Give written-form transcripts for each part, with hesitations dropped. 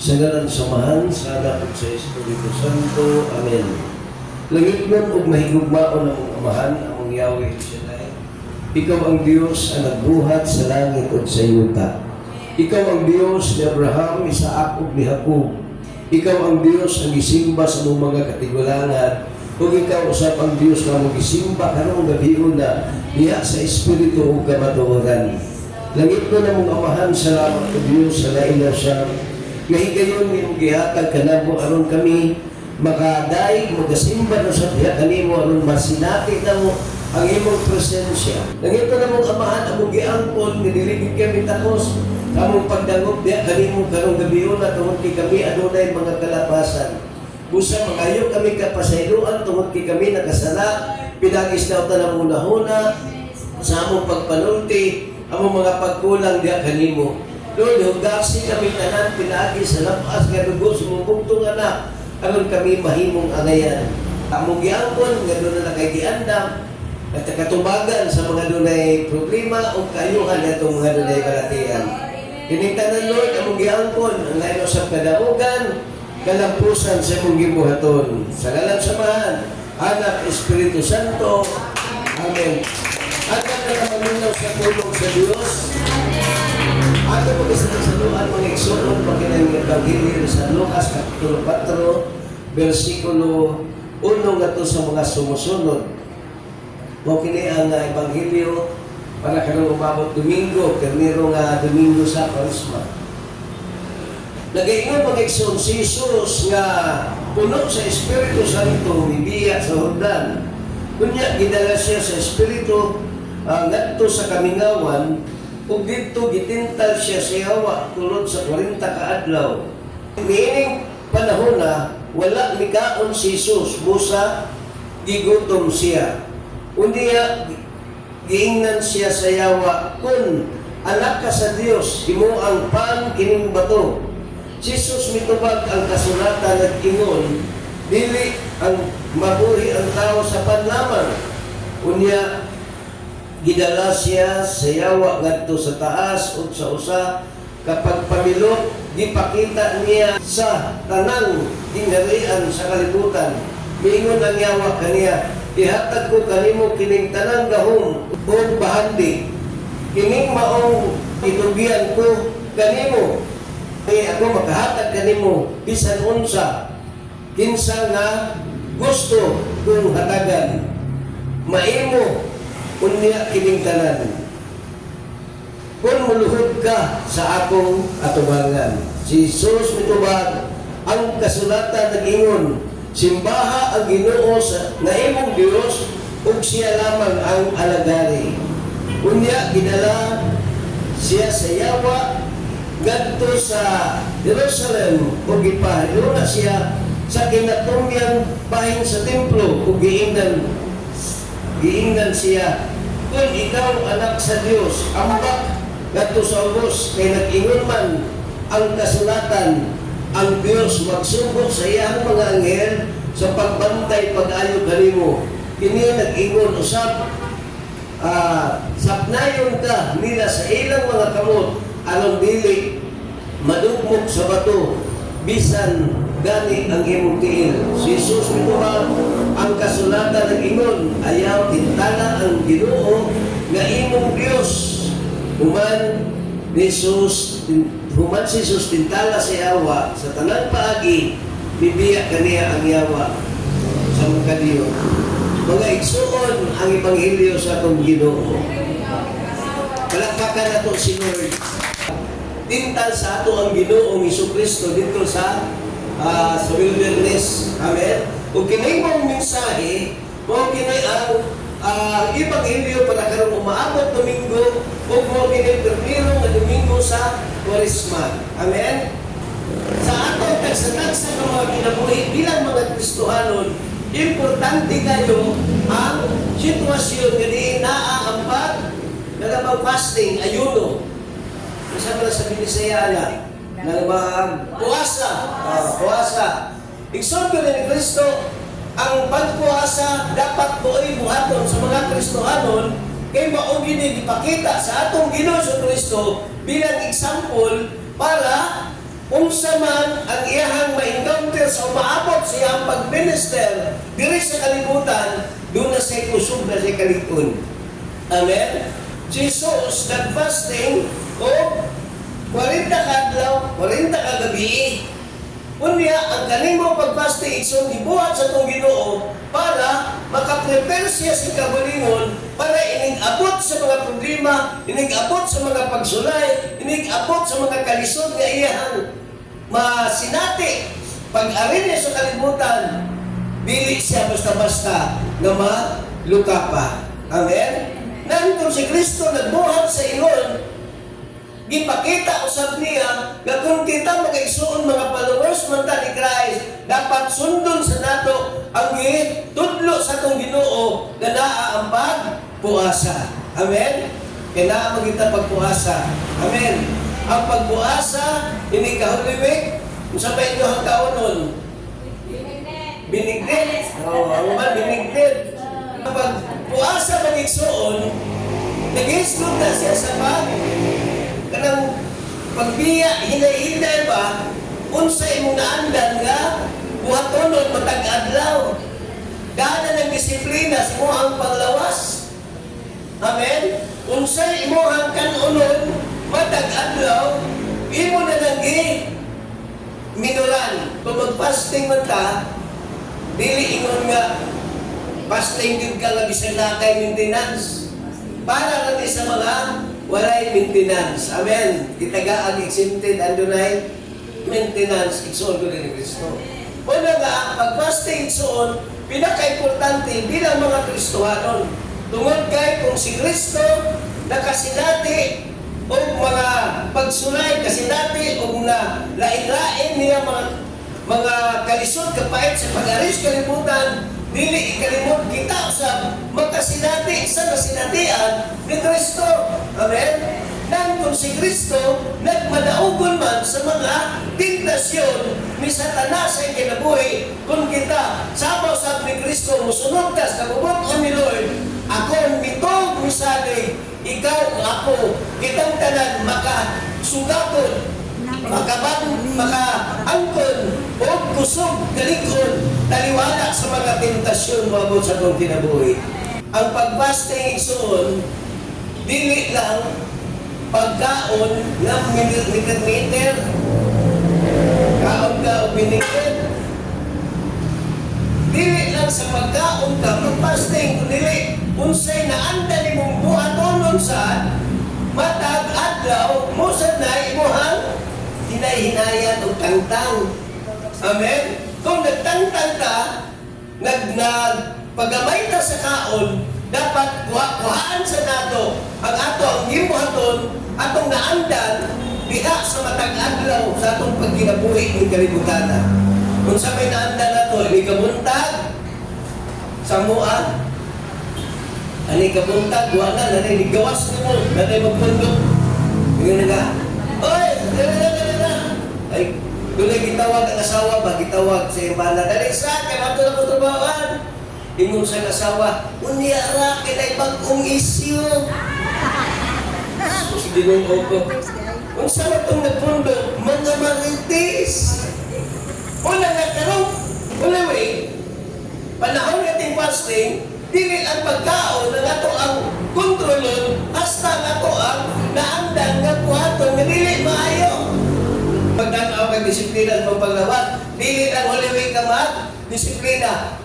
Sa ngalan samahan, sa anak at sa Espiritu Santo. Amen. Langit nun ug mahigugmaon ang amahan, among Yahweh Shaddai. Ikaw ang Diyos ang nagbuhat sa langit ug sa yuta. Ikaw ang Diyos ni Abraham, Isaac ug ni Jacob. Ikaw ang Diyos ang gisimba sa mga katigulangan. Ug ikaw usab ang Diyos nga mo gisimba karong gabion na diha sa Espiritu ug kamatuoran. Langit nun among amahan, salamat o Diyos sa lain na siya. Ngahigayon ni mong gihatag kanamo aron kami makadaig, magasimba no sa diha kanimo aron masinati na mo ang imong presensya. Nangito na mong amahan among giangkon nga dili kami takos among pagdangop diha kanimo karong gabion na tungod kami adunay mga kalapasan. Busa magayo kami kapasayloan tungod kami nakasala pinagis daw ta ng una-una sa among pagpanulti among mga pagkulang diha kanimo. Lord, hugasi kami tanan pinagi sa lapas nga dugo sa mong bugtong anak aron kami mahimong angayan. Among giangkon nga doon na nakaigiandam at katubagan sa mga dunay problema o kayuhan atong mga dunay kalatian. Kining tanan, Lord, among giangkon ang lain usab kadaugan kalampusan sa imong gibuhaton. Sa ngalan samahan, Anak, Espiritu Santo. Amen. At nagkakamalinaw sa tulong sa Diyos. Ato pagkasaluhan mga igsoon pagkinang Ebanghelyo sa Lucas Kapitulo 4, versikulo 1 nga to sa mga sumusunod. Mao kini ang Ebanghelyo para kanang umabot Domingo, karniro nga Domingo sa Kwaresma. Nagaingon mga igsoon si Jesus nga puno sa Espiritu Santo mibiya sa Jordan. Kunya gidala siya sa Espiritu ngadto sa kamingawan. Ug dito gitintal siya sa Yawa tulod sa 40 ka adlaw. Niining panahon na wala mikaon si Jesus, busa gigutom siya. Unya giingnan siya sa Yawa, kun anak ka sa Dios, himo ang pan kining bato. Jesus mitubag ang kasulatan nag-ingon, dili ang mabuhi ang tao sa pan lamang. Unya gidala siya sa Yawa ngadto sa taas ug sa usa kapag pamilok gipakita niya sa tanang gingharian sa kalibutan. Miingon ang Yawa kaniya, ihatag ko kanimo kining tanang gahom ug bahandi. Kining maong itugyan ko kanimo. Kaya ako makahatag kanimo bisan unsa kinsa nga gusto kong hatagan. Maimo unya kining tanan. Kung muluhod ka sa akong atubangan. Si Jesus mitubag ang kasulatan nag-ingon, simbaha ang Ginoo sa nga imong Dios ug siya lamang ang alagari. Unya gidala siya sa Yawa ngadto sa Jerusalem ug gipahiluna siya sa kinatumyan bahin sa templo ug giingnan siya, kung ikaw anak sa Diyos, ambak ngadto sa ubos kay nag-ingon man ang kasulatan, ang Diyos magsubok sa iyang mga anghel sa pagbantay pag-ayo kanimo. Kini nag-ingon usab, sapnayon ka nila sa ilang mga kamot aron dili madugmok sa bato bisan gani ang imong tiil. Si Jesus mitubag ang kasulatan nag-ingon, ayaw tintala ang Ginoo nga imong Dios. Human si Jesus tintala sa Yawa sa tanang paagi bibiya kaniya ang Yawa sa mga Diyo. Mga igsuon ang Ebanghelyo sa atong Ginoo. Palakpakan nato si Lord. Tintal sa ato ang Ginoong Jesucristo dito sa wilderness. Amen. Kung kinay mong mensahe, kung kinay ang Ebanghelyo para karong umaabot Domingo, o kung kinay permiro na Domingo sa Kwaresma. Amen. Sa atong tagsa-tagsa ng mga kinabuhi bilang mga Kristohanon, importante kayo ang sitwasyon nga di naaampat na fasting, ayuno. Kasama na sa Binisayana na puwasa. Igsoon ko ni Kristo, ang pagpuwasa dapat buoy buhaton sa mga Kristohanon kay mao gini ipakita sa atong Ginoo Kristo bilang example para unsa man ang iyahang ma-encounter sa umaabot sa iyang pag-minister diri sa kalibutan, doon na siya kusog na siya kalikon. Amen? Jesus nag-fasting o 40 kadlaw, 40 kagabi. Unya, ang kanimo pag-fasting isun gibuhat sa itong Ginoo para makaprepare siya sa kagalingon para inig-abot sa mga problema, inig-abot sa mga pagsulay, inig-abot sa mga kalisod nga iyahang masinati. Pag-arin niya sa kalibutan, dili siya basta-basta nga maluka pa. Amen? Nandun si Kristo nagbuhat sa ingon, gipakita usab niya nga kung kita mag-igsuon mga followers man ta ni Christ, dapat sundon sa nato ang tudlo sa atong Ginoo nga naa ang pagpuasa. Amen? Kaya naa magita pagpuasa. Amen? Ang pagpuasa, ini kahuliwik, unsa ba inyo ang kaunon? Binigdit. Ang man binigdit. Ang pagpuasa mag-igsuon, nag-igsuon na siya sa kanang pagbiya, hinay-hinay ba, unsay mong naandan nga, buhatonon, matag-adlaw. Gana ng disiplina sa imohang panglawas. Amen? Unsay imohang kanunon, matag-adlaw, imo na nag-i minuran. Kung mag-fasting man ta, dili ingon nga, fasting din ka nga bisan na kay maintenance. Para natin sa mga walay maintenance. Amen. Kitaga ang exempted andunay maintenance igsoon ko ni Kristo. Una nga, pag-fasting igsoon, pinaka-importante bilang mga Kristohanon. Tungod kay kung si Kristo nakasinati o mga pagsulay kasinati o na lain-lain niya mga kalisod kapait sa pag-aris kalibutan, dili ikalimot kita sa magkasinati sa kasinatian ni Kristo. Amen? Nandun si Kristo, nagmadaugon man sa mga tentasyon ni Satanas ay kinabuhi. Kung kita, sabaw-sab ni Kristo, musunod ka sa kabubuton ni Lord, ako ang mitog misalig, ikaw ako, kitang tanan makasugaton, makaangkon, o kusog, galikon, taliwala sa mga tentasyon mabot sa kong kinabuhi. Ang pag-fasting igsoon, dili lang pagkaon ng meter, kaon ka o binigyan. Dili lang sa pagkaon ka, pag-fasting, dili, unsay naanda ni mong buhatonon sa matag adlaw, musad na imuhang hinay-hinayan o tangtang. Amen? Kung nagtangtang ka, paggamay ta sa kaon, dapat kuhaan sa nato ang ato ang gibuhaton, atong naandan, diha sa matag adlaw sa atong pagkinabuhi ng kalibutan. Kung sa may naandan nato, ini kabuntag, samuan, ani kabuntag, wala na rin, gawas mo, na rin magpundok. Ngayon nga, oy, ay, doon ay gitawag ang asawa ba? Gitawag sa iyong bala. Dali sa akin, ato na kutubawan. Ingon sa asawa, unyara, kinay bagong isyu. So, sige nung opo. Kung saan itong nagpundo, mga marites. Una nga karong, ulawin, panahon nating fasting, dili ang pagkaon na nato ang kontrolon, hasta nato ang naandan nga kuhaton, nga dili maayo. Pagdanaw kang disiplina at pagpaglawat, dili lang huliwing ka mag-disiplina.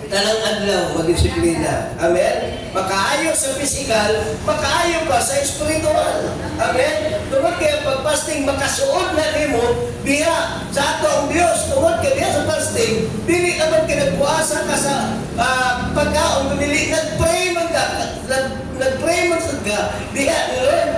Talang adlaw, mag-disiplina. Amen? Makaayo sa physical, makaayo pa sa spiritual. Amen? Tungod kaya pag-fasting, makasuod na nimo diha sa ato ang Diyos. Tungod kaya diha sa fasting, dili naman ka nagpuasa ka sa pagkaon, dili nag-pray man ka, nag-pray man ka, diha ni Lord.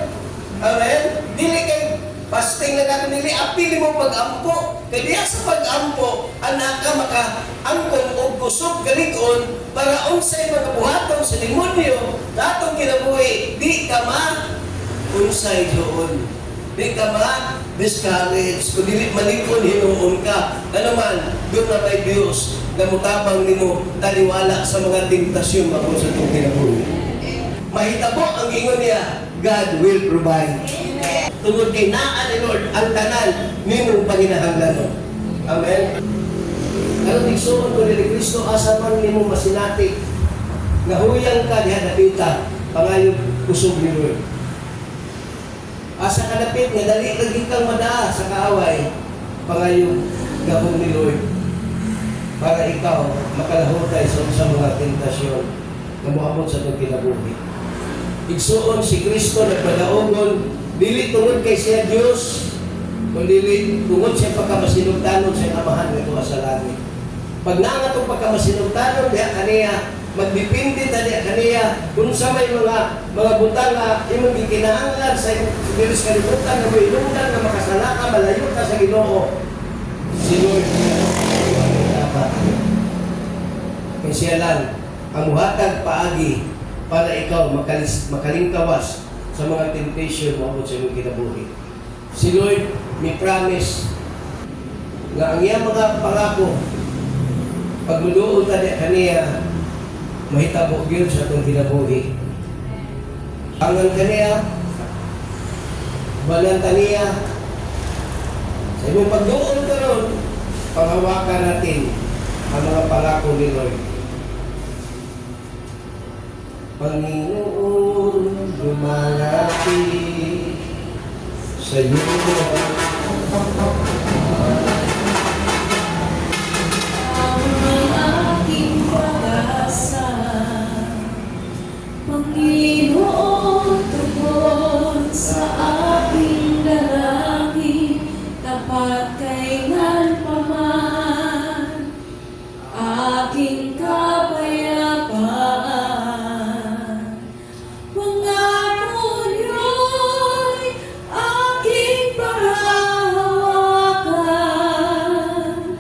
Amen? Dili kay fasting na natin nili, apili mo pag-ampo. Kaya sa pag-ampo, anak ka maka-angkon o kusog galikon para unsay mga buhatong sa demonyo na atong kinabuhi, di ka ma-unsay doon. Di ka ma-discourage. Kung dili malikon, hinuon ka. Ano man, doon na may Diyos na mutabang nimo taliwala sa mga tentasyon mabot sa itong kinabuhi. Mahitabo ang ingon niya, God will provide. tungod kay naa ni Lord ang tanan nimong panginahanglanon. Amen. Karon igsuon ko ni Kristo asa man nimo masinati nga huyang ka diha dapita pangayo kusog ni Lord. Asa ka dapit nga dali lagi kang madaa sa kaaway pangayo gahom ni Lord para ikaw makalahutay sa mga tentasyon na moabot sa itong kinabuhi. Igsuon si Kristo nagpadaogon dili tungod kay siya Dios kundi tungod siya pagkamasinugtanon sa amahan nga tuwa sa langit. Pag nangatong pagkamasinugtanon diha kaniya magdepende tadi kaniya kung sa may mga butang nga imong gikinahanglan sa bilis kalibutan na may ilungdan na makasala ka malayo ka sa Ginoo. Sino dapat kay siya lang ang muhatag paagi para ikaw makalingkawas sa mga temptation mo sa iyong kinabuhi. Si Lord may promise nga ang iyang mga pangako pag muluod tadi kaniya mahitabo gyud sa itong kinabuhi. Angan kaniya balanta niya sa imong pagduol karon panghawakan natin ang mga pangako ni Lord. Panginoon, lumalapit sa iyo. Ang aking pag-asa, Panginoon, tugon sa aking dalangin, tapat kailan pa man, aking kapayapaan. Pangako niyo'y aking panghahawakan.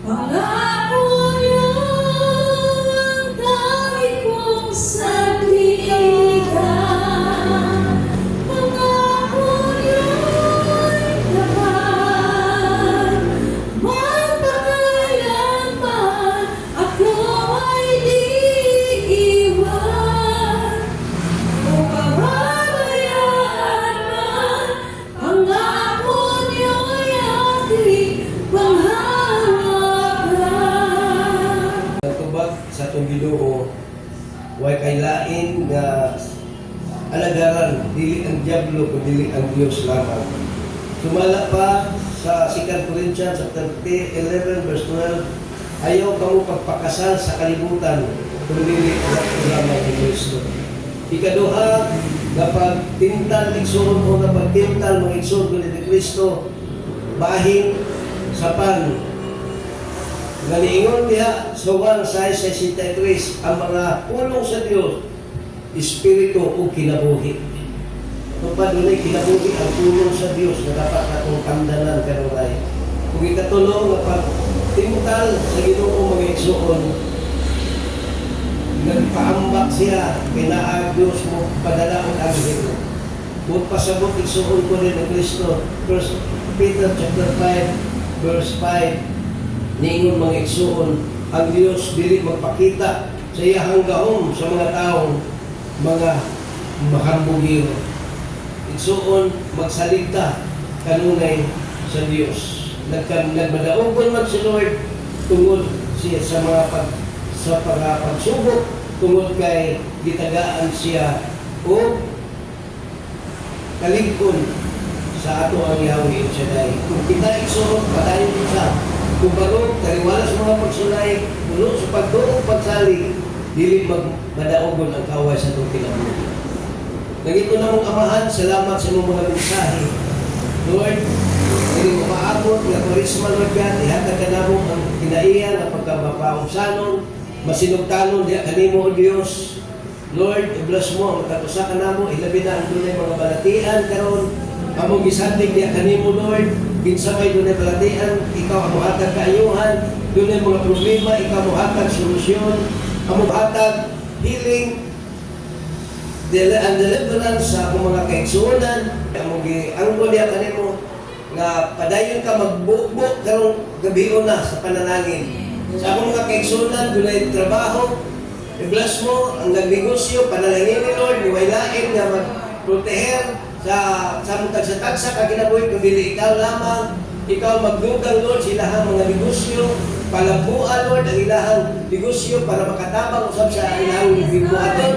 Pangako niyo'y ang dami kong sandigan. Pangako niyo'y tapat, magpakailanman ako ay di iwan. Kung pababayaan man, pangako niyo'y aking panghahawakan. Tubag sa itong Ginoo, huwag kay lain nga alagaran, dili ang Diablo kung dili ang Diyos lamang. Sumala pa sa 2 Corinthians chapter 11 verse 12, ayaw kamo pagpakasal sa kalibutan kung dili ang lamang ni Kristo. Ikaduha, kapag tintal igsoon o kapag tintal mga igsoon ni Kristo, bahin sa pan. Naniingon diha sa 1:63 ang mga pulong sa Dios, Espiritu o kinabuhi. Kung pa doon ay kinabuhi ang pulong sa Dios na dapat natong kamdanan kanunay. Kung ikatulong na pagtintal sa Ginoo mga igsoon, nagpaambak siya, pinaag Diyos mo, padala ang anghel. Kung pasabot igsoon ko rin ng Kristo, 1 Peter chapter 5 verse 5, niingon mga igsoon, ang Diyos dili magpakita sa iyahang gahom sa mga taong mga mahambugiro. Igsoon, magsalita kanunay sa Diyos. Nagmadaogon man si Lord tungod siya sa mga pagsubok, tungod kay gitagaan siya o kaligkon sa ato ang Yahweh Shaddai. Kung kita igsoon, padayon siya. Kung barong, taliwala sa mga pagsulay, puno sa pagdoong pagsali, dili magmadaogon ang kaway sa itong kinabuhi. Nagito na mong amahan, salamat sa mong mga mensahe. Lord, hindi mo maabot, nga turisma, Lord God, ihatag ka na mo ang kinaiya na pagkabapaungsanon, masinugtanon, diya kanimo o Diyos. Lord, i-bless mo, ang katusa ka na mo, ilabi na ang dunay mga balatian karon, among gisandig diya kanimo, Lord. Kinsamay doon ay balatian, ikaw ang muhatag kaayuhan, doon ay mga problema, ikaw muhatag solusyon, ang muhatag healing, and deliverance sa akong mga kaigsunan, ang gulya kanimo, nga padayon ka magbukbuk karong gabion na sa panalangin. Sa akong mga kaigsunan, doon ay trabaho, i-bless mo, ang nagnegosyo, panalangin ni Lord, niwailain nga mag-proteher sa mutag sa tagsa ka kinabuhi kundi ikaw lamang, ikaw magdugang Lord sa ilahang mga negosyo, palabuan Lord ang ilahang negosyo para makatabang usab sa ilahang gibuhaton.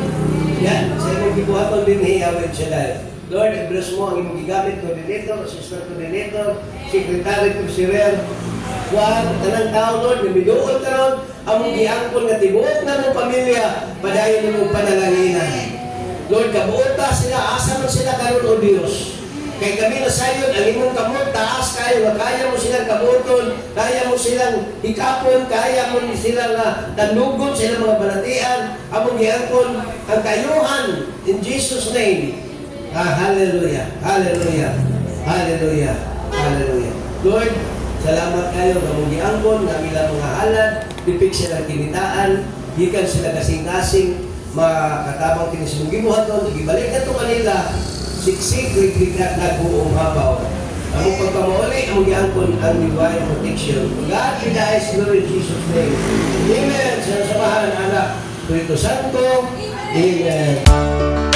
Yan, sa imong gibuhaton din hiyawin sila. Lord, i-bless mo ang imong gigamit, coordinator, assistant coordinator, secretary, treasurer, Juan, tanang tao Lord, namiduot ka Lord, among giangkon nga tibuok na mong pamilya, padayon mo panalanginan. Lord, kabuota sila, asa man sila karon o Diyos. Kay kami na sayon, ang imong kamot, taas kayo, kaya mo silang kabuton, kaya mo silang hikapon, kaya mo silang tanugon sa ilang mga balatian, among giangkon ang kayuhan, in Jesus' name. Hallelujah, hallelujah, hallelujah, hallelujah. Lord, salamat kayo na mong giangkon, na ilang mga halad, pipik silang kinitaan, gikan sila kasing-kasing, makatabang kinismong gibuhaton, ibalik na ito kanila, siksik, ligligrat na buong habaw. Ang pagpamauli, ang giangkon ang divine protection. God be the highest glory in Jesus' name. Amen. Sa samahan, anak, Espiritu Santo. Amen.